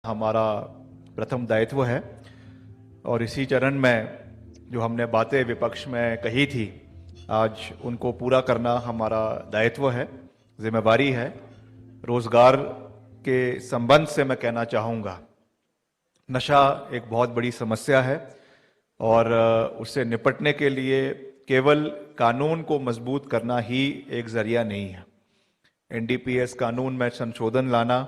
हमारा प्रथम दायित्व है और इसी चरण में जो हमने बातें विपक्ष में कही थी, आज उनको पूरा करना हमारा दायित्व है, जिम्मेवारी है। रोजगार के संबंध से मैं कहना चाहूँगा, नशा एक बहुत बड़ी समस्या है और उससे निपटने के लिए केवल कानून को मजबूत करना ही एक जरिया नहीं है। एनडीपीएस कानून में संशोधन लाना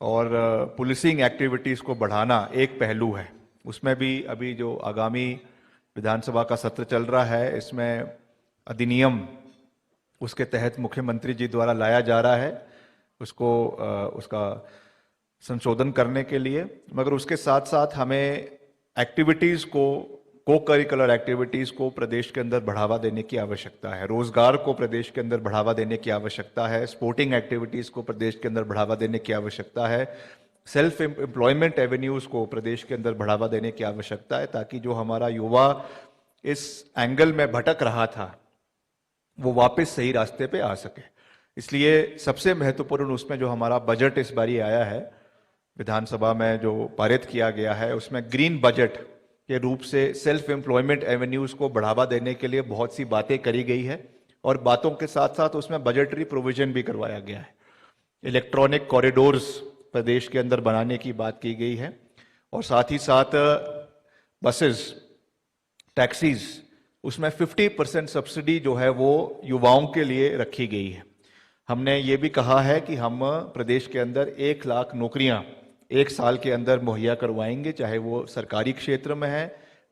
और पुलिसिंग एक्टिविटीज़ को बढ़ाना एक पहलू है। उसमें भी अभी जो आगामी विधानसभा का सत्र चल रहा है, इसमें अधिनियम उसके तहत मुख्यमंत्री जी द्वारा लाया जा रहा है उसका संशोधन करने के लिए। मगर उसके साथ साथ हमें एक्टिविटीज़ को करिकुलर एक्टिविटीज़ को प्रदेश के अंदर बढ़ावा देने की आवश्यकता है, रोजगार को प्रदेश के अंदर बढ़ावा देने की आवश्यकता है, स्पोर्टिंग एक्टिविटीज़ को प्रदेश के अंदर बढ़ावा देने की आवश्यकता है, सेल्फ एम्प्लॉयमेंट एवेन्यूज़ को प्रदेश के अंदर बढ़ावा देने की आवश्यकता है, ताकि जो हमारा युवा इस एंगल में भटक रहा था वो वापस सही रास्ते पे आ सके। इसलिए सबसे महत्वपूर्ण उसमें जो हमारा बजट इस बारी आया है, विधानसभा में जो पारित किया गया है, उसमें ग्रीन बजट के रूप से सेल्फ एम्प्लॉयमेंट एवेन्यूज़ को बढ़ावा देने के लिए बहुत सी बातें करी गई है और बातों के साथ साथ उसमें बजटरी प्रोविजन भी करवाया गया है। इलेक्ट्रॉनिक कॉरिडोर्स प्रदेश के अंदर बनाने की बात की गई है और साथ ही साथ बसेस, टैक्सीज, उसमें 50% सब्सिडी जो है वो युवाओं के लिए रखी गई है। हमने ये भी कहा है कि हम प्रदेश के अंदर 1 लाख नौकरियां 1 साल के अंदर मुहैया करवाएंगे, चाहे वो सरकारी क्षेत्र में है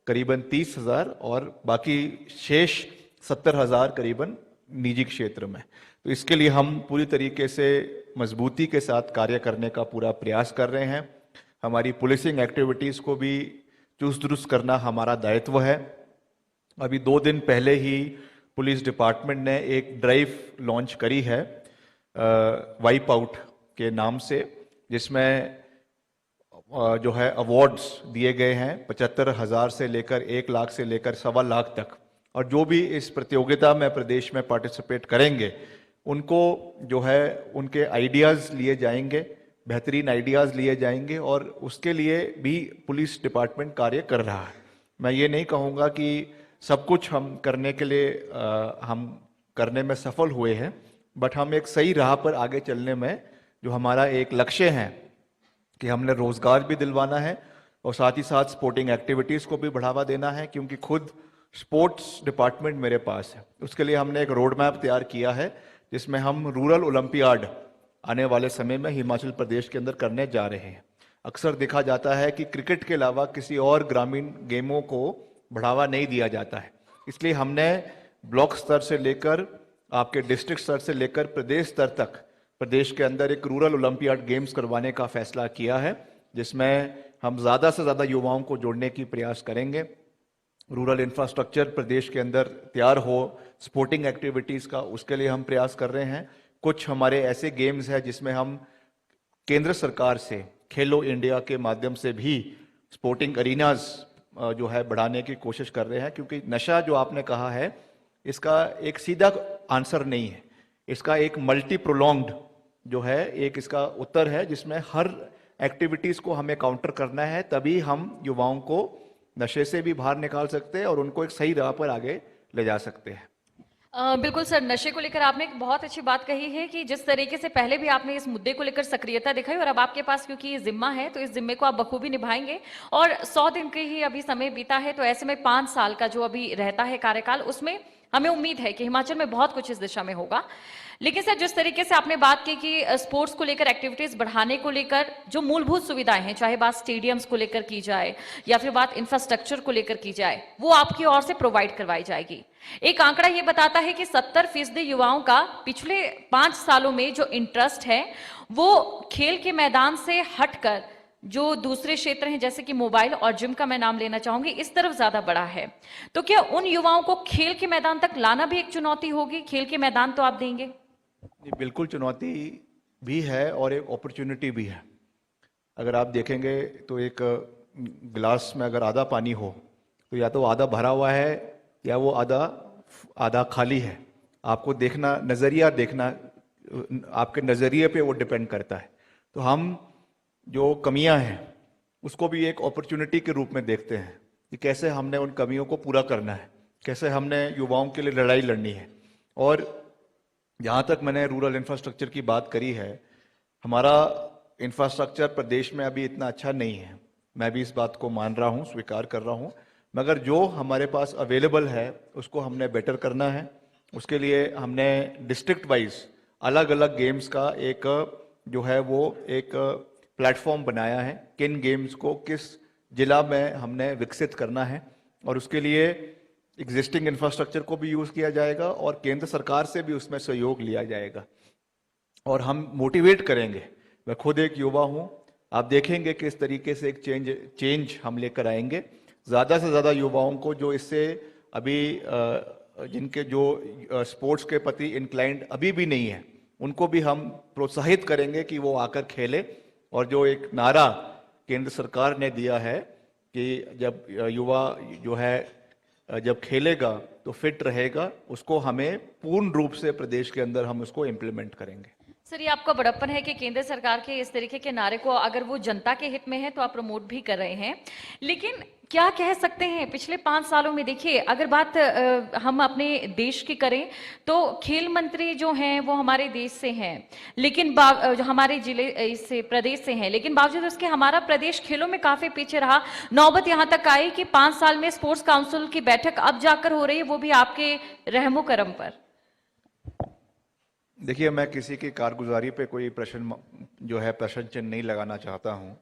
करीबन 30,000 और बाकी शेष 70,000 करीबन निजी क्षेत्र में। तो इसके लिए हम पूरी तरीके से मजबूती के साथ कार्य करने का पूरा प्रयास कर रहे हैं। हमारी पुलिसिंग एक्टिविटीज़ को भी चुस्त दुरुस्त करना हमारा दायित्व है। अभी 2 दिन पहले ही पुलिस डिपार्टमेंट ने एक ड्राइव लॉन्च करी है वाइप आउट के नाम से, जिसमें जो है अवार्ड्स दिए गए हैं 75,000 से लेकर 1 लाख से लेकर 1.25 लाख तक। और जो भी इस प्रतियोगिता में प्रदेश में पार्टिसिपेट करेंगे उनको जो है उनके आइडियाज़ लिए जाएंगे, बेहतरीन आइडियाज़ लिए जाएंगे और उसके लिए भी पुलिस डिपार्टमेंट कार्य कर रहा है। मैं ये नहीं कहूँगा कि सब कुछ हम करने के लिए हम करने में सफल हुए हैं, बट हम एक सही राह पर आगे चलने में जो हमारा एक लक्ष्य है कि हमने रोजगार भी दिलवाना है और साथ ही साथ स्पोर्टिंग एक्टिविटीज़ को भी बढ़ावा देना है, क्योंकि खुद स्पोर्ट्स डिपार्टमेंट मेरे पास है। उसके लिए हमने एक रोड मैप तैयार किया है जिसमें हम रूरल ओलंपियाड आने वाले समय में हिमाचल प्रदेश के अंदर करने जा रहे हैं। अक्सर देखा जाता है कि क्रिकेट के अलावा किसी और ग्रामीण गेमों को बढ़ावा नहीं दिया जाता है, इसलिए हमने ब्लॉक स्तर से लेकर आपके डिस्ट्रिक्ट स्तर से लेकर प्रदेश स्तर तक प्रदेश के अंदर एक रूरल ओलंपियाड गेम्स करवाने का फैसला किया है, जिसमें हम ज़्यादा से ज़्यादा युवाओं को जोड़ने की प्रयास करेंगे। रूरल इंफ्रास्ट्रक्चर प्रदेश के अंदर तैयार हो स्पोर्टिंग एक्टिविटीज़ का, उसके लिए हम प्रयास कर रहे हैं। कुछ हमारे ऐसे गेम्स हैं जिसमें हम केंद्र सरकार से खेलो इंडिया के माध्यम से भी स्पोर्टिंग अरीनाज जो है बढ़ाने की कोशिश कर रहे हैं, क्योंकि नशा जो आपने कहा है इसका एक सीधा आंसर नहीं है, इसका एक मल्टी प्रोलॉन्ग्ड जो है एक इसका उत्तर है, जिसमें हर एक्टिविटीज को हमें काउंटर करना है, तभी हम युवाओं को नशे से भी बाहर निकाल सकते हैं और उनको एक सही राह पर आगे ले जा सकते हैं। बिल्कुल सर, नशे को लेकर आपने एक बहुत अच्छी बात कही है कि जिस तरीके से पहले भी आपने इस मुद्दे को लेकर सक्रियता दिखाई और अब आपके पास क्योंकि ये जिम्मा है तो इस जिम्मे को आप बखूबी निभाएंगे और 100 दिन के ही अभी समय बीता है, तो ऐसे में 5 साल का जो अभी रहता है कार्यकाल, उसमें हमें उम्मीद है कि हिमाचल में बहुत कुछ इस दिशा में होगा। लेकिन सर, जिस तरीके से आपने बात की कि स्पोर्ट्स को लेकर एक्टिविटीज बढ़ाने को लेकर जो मूलभूत सुविधाएं हैं, चाहे बात स्टेडियम्स को लेकर की जाए या फिर बात इंफ्रास्ट्रक्चर को लेकर की जाए, वो आपकी ओर से प्रोवाइड करवाई जाएगी। एक आंकड़ा ये बताता है कि 70% युवाओं का पिछले 5 सालों में जो इंटरेस्ट है वो खेल के मैदान से हटकर जो दूसरे क्षेत्र हैं जैसे कि मोबाइल और जिम का मैं नाम लेना चाहूंगी, इस तरफ ज्यादा बड़ा है। तो क्या उन युवाओं को खेल के मैदान तक लाना भी एक चुनौती होगी? खेल के मैदान तो आप देंगे? बिल्कुल चुनौती भी है और एक अपॉर्चुनिटी भी है। अगर आप देखेंगे तो एक गिलास में अगर आधा पानी हो तो या तो आधा भरा हुआ है या वो आधा खाली है। आपको देखना, नज़रिया देखना, आपके नज़रिए पे वो डिपेंड करता है। तो हम जो कमियां हैं उसको भी एक अपॉर्चुनिटी के रूप में देखते हैं कि कैसे हमने उन कमियों को पूरा करना है, कैसे हमने युवाओं के लिए लड़ाई लड़नी है। और जहाँ तक मैंने रूरल इंफ्रास्ट्रक्चर की बात करी है, हमारा इंफ्रास्ट्रक्चर प्रदेश में अभी इतना अच्छा नहीं है, मैं भी इस बात को मान रहा हूँ, स्वीकार कर रहा हूँ, मगर जो हमारे पास अवेलेबल है उसको हमने बेटर करना है। उसके लिए हमने डिस्ट्रिक्ट वाइज अलग अलग गेम्स का एक जो है वो एक प्लेटफॉर्म बनाया है, किन गेम्स को किस जिला में हमने विकसित करना है, और उसके लिए एग्जिस्टिंग इंफ्रास्ट्रक्चर को भी यूज़ किया जाएगा और केंद्र सरकार से भी उसमें सहयोग लिया जाएगा और हम मोटिवेट करेंगे। मैं खुद एक युवा हूँ, आप देखेंगे कि इस तरीके से एक चेंज हम लेकर आएंगे। ज़्यादा से ज़्यादा युवाओं को जो इससे अभी जिनके जो स्पोर्ट्स के प्रति इंक्लाइंड अभी भी नहीं है, उनको भी हम प्रोत्साहित करेंगे कि वो आकर खेले। और जो एक नारा केंद्र सरकार ने दिया है कि जब युवा जो है जब खेलेगा तो फिट रहेगा, उसको हमें पूर्ण रूप से प्रदेश के अंदर हम उसको इम्प्लीमेंट करेंगे। सर, ये आपका बड़प्पन है कि केंद्र सरकार के इस तरीके के नारे को अगर वो जनता के हित में है तो आप प्रमोट भी कर रहे हैं। लेकिन क्या कह सकते हैं, पिछले 5 सालों में देखिए, अगर बात हम अपने देश की करें तो खेल मंत्री जो हैं वो हमारे देश से हैं, लेकिन हमारे जिले से प्रदेश से हैं, लेकिन बावजूद उसके हमारा प्रदेश खेलों में काफी पीछे रहा। नौबत यहाँ तक आई कि 5 साल में स्पोर्ट्स काउंसिल की बैठक अब जाकर हो रही है, वो भी आपके रहमो करम पर। देखिए, मैं किसी की कारगुजारी पे कोई प्रश्न जो है प्रश्न चिन्ह नहीं लगाना चाहता हूँ।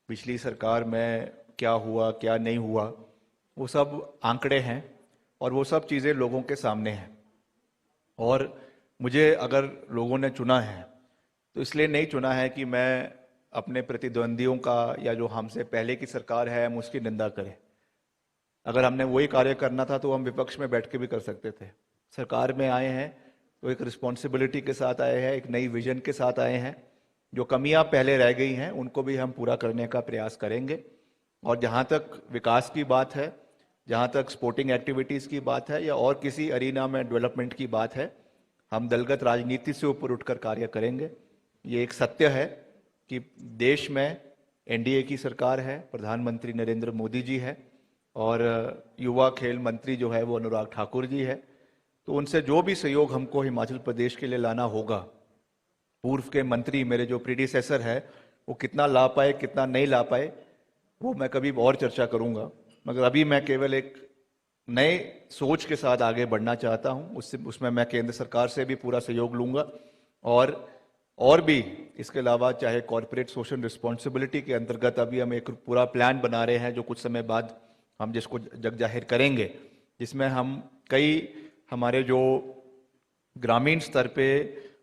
पिछली सरकार में क्या हुआ क्या नहीं हुआ वो सब आंकड़े हैं और वो सब चीज़ें लोगों के सामने हैं। और मुझे अगर लोगों ने चुना है तो इसलिए नहीं चुना है कि मैं अपने प्रतिद्वंदियों का या जो हमसे पहले की सरकार है हम उसकी निंदा करें। अगर हमने वही कार्य करना था तो हम विपक्ष में बैठ के भी कर सकते थे। सरकार में आए हैं तो एक रिस्पॉन्सिबिलिटी के साथ आए हैं, एक नई विजन के साथ आए हैं। जो कमियां पहले रह गई हैं उनको भी हम पूरा करने का प्रयास करेंगे। और जहां तक विकास की बात है, जहां तक स्पोर्टिंग एक्टिविटीज़ की बात है या और किसी अरीना में डेवलपमेंट की बात है, हम दलगत राजनीति से ऊपर उठकर कार्य करेंगे। ये एक सत्य है कि देश में एनडीए की सरकार है, प्रधानमंत्री नरेंद्र मोदी जी है और युवा खेल मंत्री जो है वो अनुराग ठाकुर जी है। तो उनसे जो भी सहयोग हमको हिमाचल प्रदेश के लिए लाना होगा, पूर्व के मंत्री मेरे जो प्रीडिसेसर है वो कितना ला पाए कितना नहीं ला पाए वो मैं कभी और चर्चा करूंगा, मगर अभी मैं केवल एक नए सोच के साथ आगे बढ़ना चाहता हूं। उसमें मैं केंद्र सरकार से भी पूरा सहयोग लूंगा और भी इसके अलावा चाहे कॉर्पोरेट सोशल रिस्पॉन्सिबिलिटी के अंतर्गत अभी हम एक पूरा प्लान बना रहे हैं जो कुछ समय बाद हम जिसको जग जाहिर करेंगे, जिसमें हम कई हमारे जो ग्रामीण स्तर पे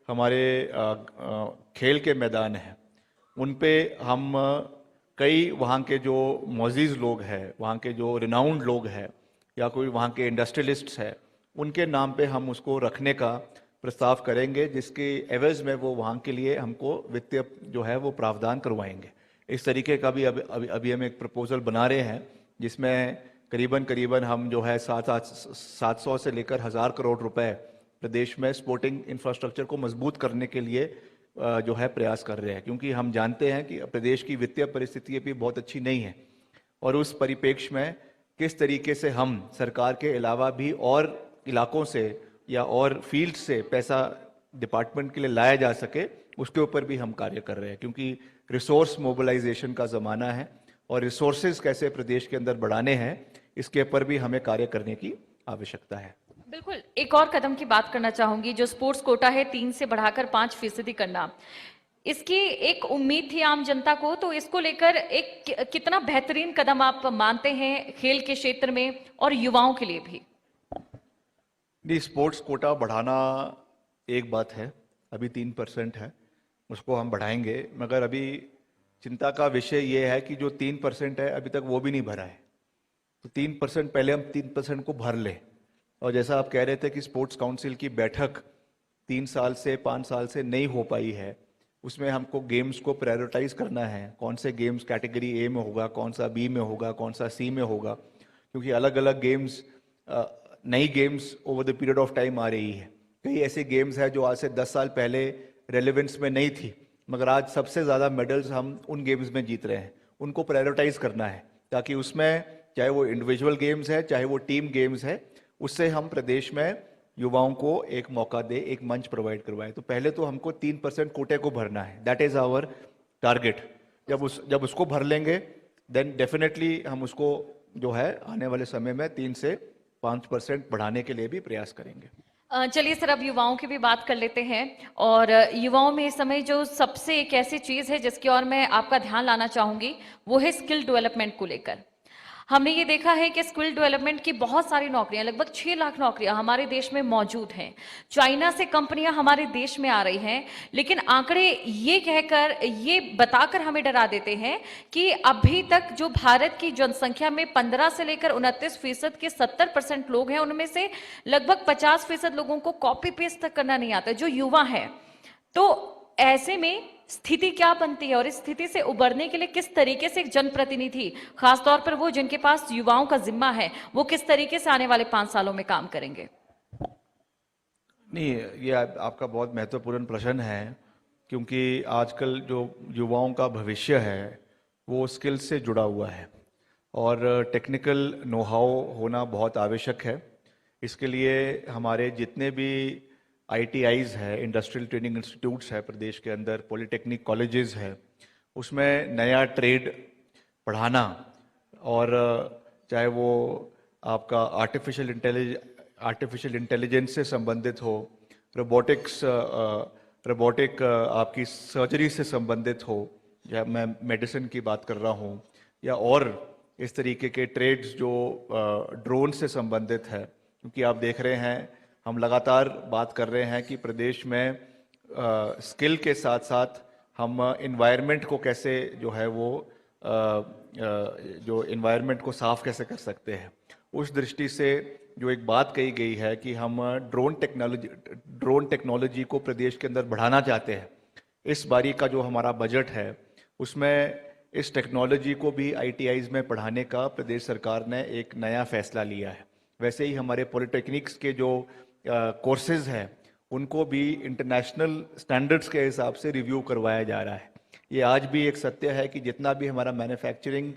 हमारे खेल के मैदान हैं उन पे हम कई वहाँ के जो मोअज़्ज़िज़ लोग हैं, वहाँ के जो रिनाउंड लोग हैं या कोई वहाँ के इंडस्ट्रियलिस्ट्स हैं, उनके नाम पे हम उसको रखने का प्रस्ताव करेंगे, जिसके एवज में वो वहाँ के लिए हमको वित्तीय जो है वो प्रावधान करवाएंगे। इस तरीके का भी अभी हम एक प्रपोजल बना रहे हैं जिसमें करीबन हम जो है 700 से लेकर 1000 करोड़ रुपए प्रदेश में स्पोर्टिंग इंफ्रास्ट्रक्चर को मजबूत करने के लिए जो है प्रयास कर रहे हैं, क्योंकि हम जानते हैं कि प्रदेश की वित्तीय परिस्थिति भी बहुत अच्छी नहीं है। और उस परिप्रेक्ष्य में किस तरीके से हम सरकार के अलावा भी और इलाकों से या और फील्ड से पैसा डिपार्टमेंट के लिए लाया जा सके, उसके ऊपर भी हम कार्य कर रहे हैं, क्योंकि रिसोर्स मोबिलाइजेशन का ज़माना है और रिसोर्सेज कैसे प्रदेश के अंदर बढ़ाने हैं इसके ऊपर भी हमें कार्य करने की आवश्यकता है। बिल्कुल, एक और कदम की बात करना चाहूंगी, जो स्पोर्ट्स कोटा है 3 से बढ़ाकर 5% करना, इसकी एक उम्मीद थी आम जनता को, तो इसको लेकर एक कितना बेहतरीन कदम आप मानते हैं खेल के क्षेत्र में और युवाओं के लिए भी? नहीं, स्पोर्ट्स कोटा बढ़ाना एक बात है, अभी 3% है, उसको हम बढ़ाएंगे, मगर अभी चिंता का विषय ये है कि जो 3% है अभी तक वो भी नहीं भरा है। तो 3% पहले हम 3% को भर लें। और जैसा आप कह रहे थे कि स्पोर्ट्स काउंसिल की बैठक 3 साल से 5 साल से नहीं हो पाई है, उसमें हमको गेम्स को प्रायोरिटाइज करना है, कौन से गेम्स कैटेगरी ए में होगा, कौन सा बी में होगा, कौन सा सी में होगा, क्योंकि अलग अलग गेम्स नई games over the period of time आ रही है। कई ऐसे गेम्स हैं जो आज से 10 साल पहले रेलेवेंस में नहीं थी, मगर आज सबसे ज़्यादा मेडल्स हम उन गेम्स में जीत रहे हैं। उनको प्रायोरिटाइज करना है ताकि उसमें चाहे वो इंडिविजुअल गेम्स है चाहे वो टीम गेम्स है, उससे हम प्रदेश में युवाओं को एक मौका दे, एक मंच प्रोवाइड करवाएं। तो पहले तो हमको 3% कोटे को भरना है, दैट इज आवर टारगेट। जब उसको भर लेंगे देन डेफिनेटली हम उसको जो है आने वाले समय में 3 से 5% बढ़ाने के लिए भी प्रयास करेंगे। चलिए सर, अब युवाओं की भी बात कर लेते हैं। और युवाओं में इस समय जो सबसे एक ऐसी चीज है जिसकी ओर मैं आपका ध्यान लाना चाहूंगी, वो है स्किल डेवलपमेंट को लेकर। हमने ये देखा है कि स्किल डेवलपमेंट की बहुत सारी नौकरियां, लगभग 6 लाख नौकरियां हमारे देश में मौजूद हैं। चाइना से कंपनियां हमारे देश में आ रही हैं, लेकिन आंकड़े ये कहकर, ये बताकर हमें डरा देते हैं कि अभी तक जो भारत की जनसंख्या में 15 से लेकर 29% के 70% लोग हैं, उनमें से लगभग 50% लोगों को कॉपी पेस्ट तक करना नहीं आता, जो युवा है। तो ऐसे में स्थिति क्या बनती है और इस स्थिति से उबरने के लिए किस तरीके से एक जनप्रतिनिधि, खासतौर पर वो जिनके पास युवाओं का जिम्मा है, वो किस तरीके से आने वाले 5 सालों में काम करेंगे? नहीं, ये आपका बहुत महत्वपूर्ण प्रश्न है, क्योंकि आजकल जो युवाओं का भविष्य है वो स्किल से जुड़ा हुआ है और टेक्निकल नो हाउ होना बहुत आवश्यक है। इसके लिए हमारे जितने भी ITIs है, इंडस्ट्रियल ट्रेनिंग इंस्टीट्यूट्स है प्रदेश के अंदर, पॉलिटेक्निक कॉलेजेस है, उसमें नया ट्रेड पढ़ाना, और चाहे वो आपका आर्टिफिशियल इंटेलिजेंस से संबंधित हो, रोबोटिक आपकी सर्जरी से संबंधित हो, या मैं मेडिसिन की बात कर रहा हूँ, या और इस तरीके के ट्रेड्स जो ड्रोन से संबंधित है। क्योंकि आप देख रहे हैं, हम लगातार बात कर रहे हैं कि प्रदेश में स्किल के साथ साथ हम इन्वायरमेंट को कैसे जो है वो जो इन्वायरमेंट को साफ कैसे कर सकते हैं। उस दृष्टि से जो एक बात कही गई है कि हम ड्रोन टेक्नोलॉजी को प्रदेश के अंदर बढ़ाना चाहते हैं। इस बारी का जो हमारा बजट है उसमें इस टेक्नोलॉजी को भी ITIs में पढ़ाने का प्रदेश सरकार ने एक नया फैसला लिया है। वैसे ही हमारे पॉलिटेक्निक्स के जो कोर्सेज हैं उनको भी इंटरनेशनल स्टैंडर्ड्स के हिसाब से रिव्यू करवाया जा रहा है। ये आज भी एक सत्य है कि जितना भी हमारा मैन्युफैक्चरिंग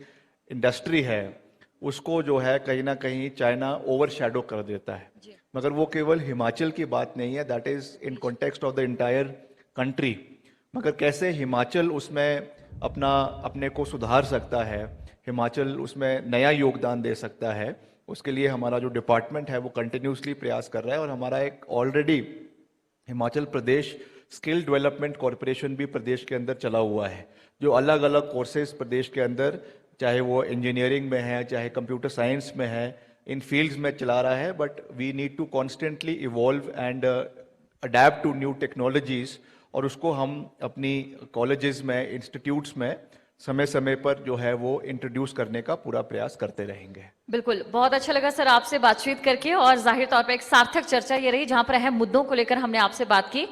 इंडस्ट्री है उसको जो है कहीं ना कहीं चाइना ओवरशैडो कर देता है, मगर वो केवल हिमाचल की बात नहीं है, that is in context of the entire country. मगर कैसे हिमाचल उसमें अपने को सुधार सकता है, हिमाचल उसमें नया योगदान दे सकता है, उसके लिए हमारा जो डिपार्टमेंट है वो कंटिन्यूसली प्रयास कर रहा है। और हमारा एक already Himachal Pradesh skill development corporation भी प्रदेश के अंदर चला हुआ है, जो अलग अलग कोर्सेज प्रदेश के अंदर, चाहे वो इंजीनियरिंग में है चाहे कंप्यूटर साइंस में है, इन फील्ड्स में चला रहा है। But we need to constantly evolve and adapt to new technologies, और उसको हम अपनी कॉलेजेस में, इंस्टीट्यूट्स में समय समय पर जो है वो इंट्रोड्यूस करने का पूरा प्रयास करते रहेंगे। बिल्कुल, बहुत अच्छा लगा सर आपसे बातचीत करके, और जाहिर तौर पर एक सार्थक चर्चा ये रही जहां पर अहम मुद्दों को लेकर हमने आपसे बात की।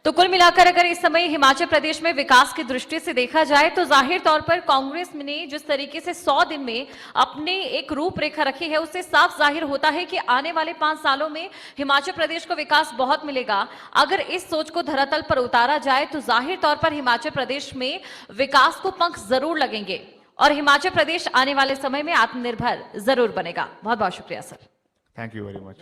तो कुल मिलाकर अगर इस समय हिमाचल प्रदेश में विकास की दृष्टि से देखा जाए तो जाहिर तौर पर कांग्रेस ने जिस तरीके से 100 दिन में अपने एक रूपरेखा रखी है, उससे साफ जाहिर होता है कि आने वाले 5 सालों में हिमाचल प्रदेश को विकास बहुत मिलेगा। अगर इस सोच को धरातल पर उतारा जाए तो जाहिर तौर पर हिमाचल प्रदेश में विकास को पंख जरूर लगेंगे और हिमाचल प्रदेश आने वाले समय में आत्मनिर्भर जरूर बनेगा। बहुत बहुत शुक्रिया sir. Thank you very much.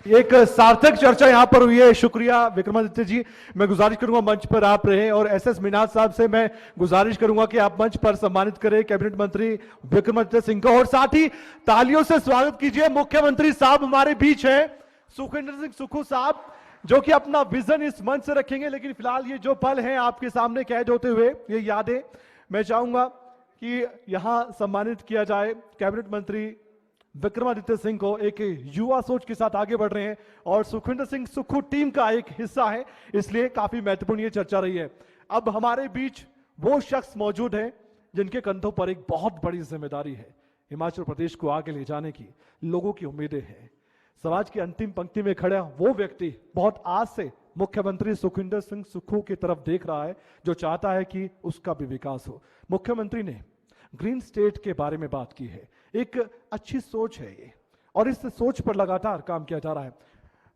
एक सार्थक चर्चा यहां पर हुई है। शुक्रिया विक्रमादित्य जी। मैं गुजारिश करूंगा मंच पर आप रहे, और SS मीनाज साहब से मैं गुजारिश करूंगा कि आप मंच पर सम्मानित करें कैबिनेट मंत्री विक्रमादित्य सिंह को, और साथ ही तालियों से स्वागत कीजिए मुख्यमंत्री साहब हमारे बीच हैं, सुखविंदर सिंह सुक्खू साहब, जो कि अपना विजन इस मंच से रखेंगे। लेकिन फिलहाल ये जो पल हैं आपके सामने कैद होते हुए, ये यादें मैं चाहूंगा कि यहां सम्मानित किया जाए कैबिनेट मंत्री विक्रमादित्य सिंह को। एक युवा सोच के साथ आगे बढ़ रहे हैं और सुखविंदर सिंह सुक्खू टीम का एक हिस्सा है, इसलिए काफी महत्वपूर्ण ये चर्चा रही है। अब हमारे बीच वो शख्स मौजूद हैं जिनके कंधों पर एक बहुत बड़ी जिम्मेदारी है, हिमाचल प्रदेश को आगे ले जाने की लोगों की उम्मीदें हैं। समाज की अंतिम पंक्ति में खड़ा वो व्यक्ति बहुत आज से मुख्यमंत्री सुखविंदर सिंह सुक्खू की तरफ देख रहा है, जो चाहता है कि उसका भी विकास हो। मुख्यमंत्री ने ग्रीन स्टेट के बारे में बात की है, एक अच्छी सोच है ये, और इस सोच पर लगातार काम किया जा रहा है।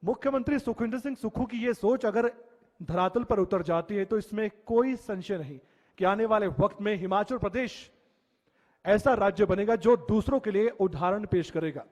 मुख्यमंत्री सुखविंदर सिंह सुक्खू की ये सोच अगर धरातल पर उतर जाती है तो इसमें कोई संशय नहीं कि आने वाले वक्त में हिमाचल प्रदेश ऐसा राज्य बनेगा जो दूसरों के लिए उदाहरण पेश करेगा।